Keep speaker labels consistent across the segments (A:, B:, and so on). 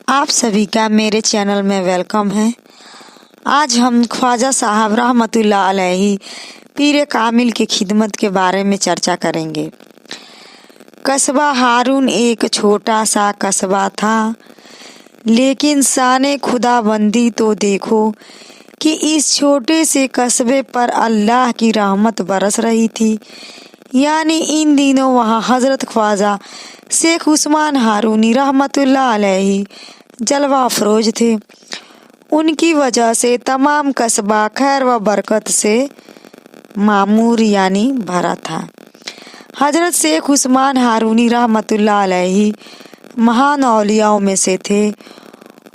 A: आप सभी का मेरे चैनल में वेलकम है। आज हम ख्वाजा साहब रहमतुल्लाह अलैहि पीर कामिल की खिदमत के बारे में चर्चा करेंगे। कस्बा हारून एक छोटा सा कस्बा था, लेकिन शाने खुदाबंदी तो देखो कि इस छोटे से कस्बे पर अल्लाह की रहमत बरस रही थी। यानी इन दिनों वहाँ हजरत ख्वाजा शेख उस्मान हारूनी रहमतुल्लाह अलैहि जलवा अफरोज थे। उनकी वजह से तमाम कस्बा खैर व बरकत से मामूर यानी भरा था। हजरत शेख उस्मान हारूनी रहमतुल्लाह अलैहि महान औलियाओं में से थे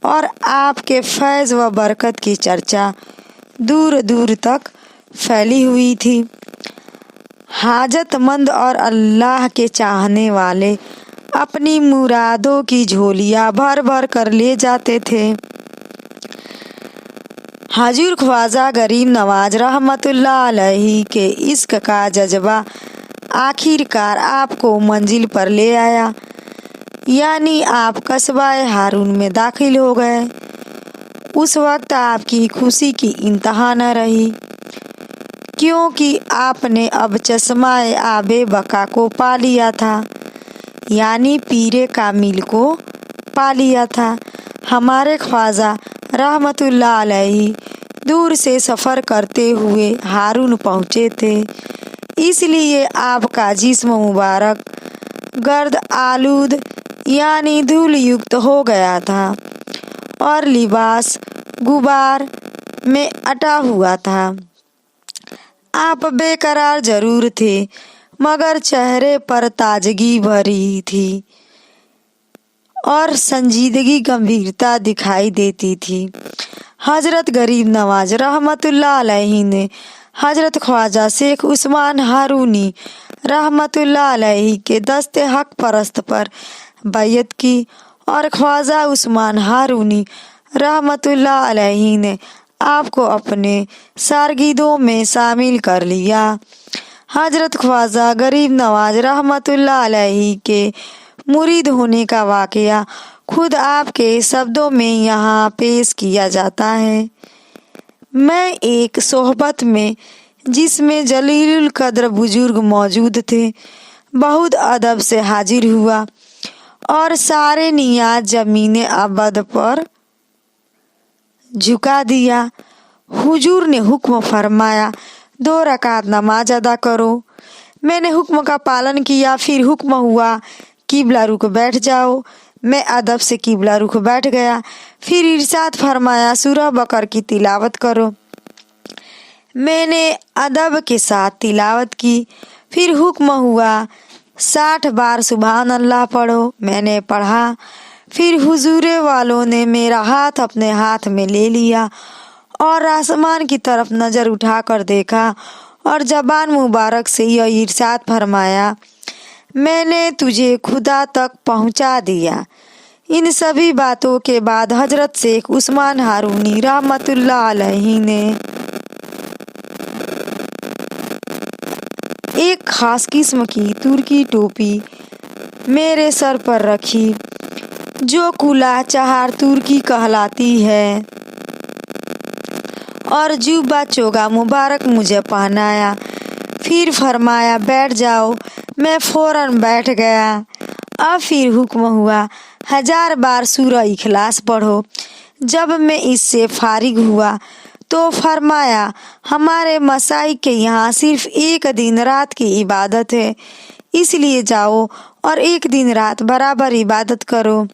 A: और आपके फैज़ व बरकत की चर्चा दूर दूर तक फैली हुई थी। हाजतमंद और अल्लाह के चाहने वाले अपनी मुरादों की झोलियां भर भर कर ले जाते थे। हजूर ख्वाजा गरीब नवाज रहमतुल्लाह अलैहि के इश्क का जज्बा आखिरकार आपको मंजिल पर ले आया, यानी आप कस्बा हारून में दाखिल हो गए। उस वक्त आपकी खुशी की इंतहा न रही, क्योंकि आपने अब चश्माए आबे बका को पा लिया था, यानी पीरे कामिल को पा लिया था। हमारे ख्वाजा रहमतुल्लाह अलैहि दूर से सफ़र करते हुए हारून पहुँचे थे, इसलिए आपका जिस्म मुबारक गर्द आलूद यानी धूल युक्त हो गया था और लिबास गुबार में अटा हुआ था। आप बेकरार जरूर थे, मगर चेहरे पर ताजगी भरी थी और संजीदगी गंभीरता दिखाई देती थी। हजरत गरीब नवाज रहमतुल्लाह अलैहि ने हजरत ख्वाजा शेख उस्मान हारूनी रहमतुल्लाह अलैहि के दस्ते हक परस्त पर बैयत की और ख्वाजा उस्मान हारूनी रहमतुल्लाह अलैहि ने आपको अपने शागिर्दों में शामिल कर लिया। हजरत ख्वाजा गरीब नवाज रहमतुल्लाह अलैहि के मुरीद होने का वाकया खुद आपके शब्दों में यहाँ पेश किया जाता है। मैं एक सोहबत में, जिसमें जलीलुल कद्र बुजुर्ग मौजूद थे, बहुत अदब से हाजिर हुआ और सारे नियाज जमीन अबद पर झुका दिया। हुजूर ने हुक्म फरमाया, 2 रकात नमाज अदा करो। मैंने हुक्म का पालन किया। फिर हुक्म हुआ, किबला रुख बैठ जाओ। मैं अदब से किबला रुख बैठ गया। फिर इरशाद फरमाया, सूरह बकर की तिलावत करो। मैंने अदब के साथ तिलावत की। फिर हुक्म हुआ, 60 बार सुभान अल्लाह पढ़ो। मैंने पढ़ा। फिर हुजूरे वालों ने मेरा हाथ अपने हाथ में ले लिया और आसमान की तरफ नज़र उठाकर देखा और ज़बान मुबारक से यह इरशाद फरमाया, मैंने तुझे खुदा तक पहुंचा दिया। इन सभी बातों के बाद हजरत शेख उस्मान हारूनी रहमतुल्लाह अलैहि ने एक खास किस्म की तुर्की टोपी मेरे सर पर रखी, जो कुला चहार तुर्की कहलाती है, और जुब्बा चोगा मुबारक मुझे पहनाया। फिर फरमाया, बैठ जाओ। मैं फौरन बैठ गया। अब फिर हुक्म हुआ, 1000 बार सूरह इखलास पढ़ो। जब मैं इससे फारिग हुआ तो फरमाया, हमारे मसाई के यहाँ सिर्फ 1 दिन रात की इबादत है, इसलिए जाओ और 1 दिन रात बराबर इबादत करो।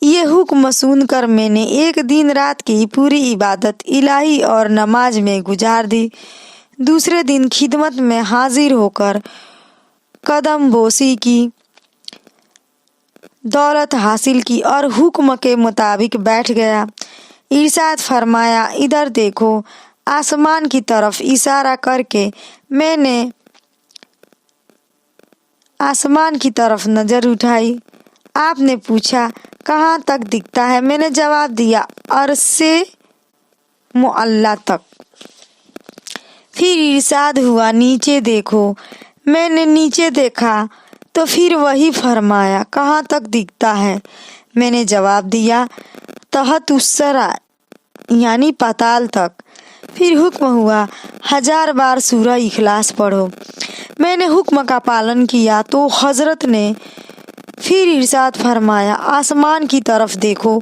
A: ये हुक्म सुनकर मैंने 1 दिन रात की पूरी इबादत इलाही और नमाज में गुजार दी। दूसरे दिन खिदमत में हाजिर होकर कदम बोसी की, दौलत हासिल की और हुक्म के मुताबिक बैठ गया। इरशाद फरमाया, इधर देखो। आसमान की तरफ इशारा करके मैंने आसमान की तरफ नज़र उठाई। आपने पूछा, कहाँ तक दिखता है? मैंने जवाब दिया, अरसे मुअल्ला तक। फिर इरशाद हुआ, नीचे देखो। मैंने नीचे देखा तो फिर वही फरमाया, कहाँ तक दिखता है? मैंने जवाब दिया, तहत उसरा यानी पाताल तक। फिर हुक्म हुआ, 1000 बार सूरह इखलास पढ़ो। मैंने हुक्म का पालन किया तो हजरत ने फिर इरशाद फरमाया, आसमान की तरफ देखो।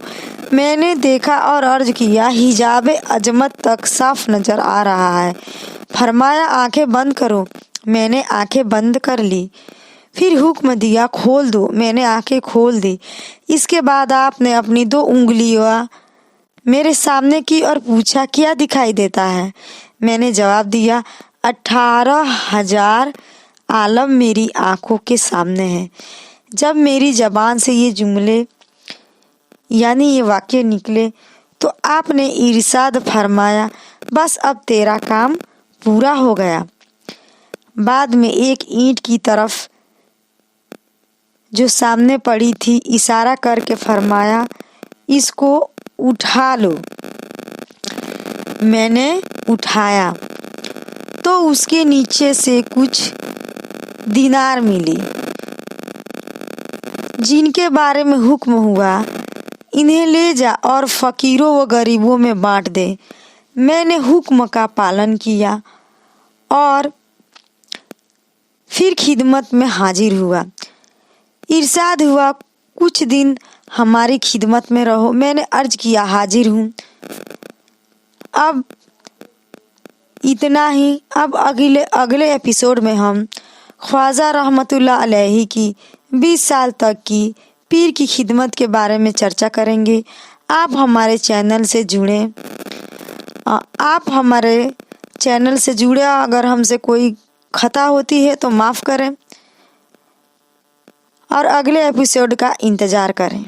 A: मैंने देखा और अर्ज किया, हिजाब अजमत तक साफ नजर आ रहा है। फरमाया, आंखें बंद करो। मैंने आंखें बंद कर ली। फिर हुक्म दिया, खोल दो। मैंने आंखें खोल दी। इसके बाद आपने अपनी 2 उंगलियां मेरे सामने की और पूछा, क्या दिखाई देता है? मैंने जवाब दिया, 18,000 आलम मेरी आंखों के सामने है। जब मेरी जबान से ये जुमले यानी ये वाक्य निकले तो आपने इरशाद फरमाया, बस अब तेरा काम पूरा हो गया। बाद में एक ईंट की तरफ जो सामने पड़ी थी इशारा करके फरमाया, इसको उठा लो। मैंने उठाया तो उसके नीचे से कुछ दिनार मिली, जिनके बारे में हुक्म हुआ, इन्हें ले जा और फकीरों व गरीबों में बांट दे। मैंने हुक्म का पालन किया और फिर खिदमत में हाजिर हुआ। इरशाद हुआ, कुछ दिन हमारी खिदमत में रहो। मैंने अर्ज किया, हाजिर हूँ। अब इतना ही। अब अगले एपिसोड में हम ख्वाजा रहमतुल्लाह अलैहि की 20 साल तक की पीर की खिदमत के बारे में चर्चा करेंगे। आप हमारे चैनल से जुड़े। अगर हमसे कोई खता होती है तो माफ़ करें और अगले एपिसोड का इंतज़ार करें।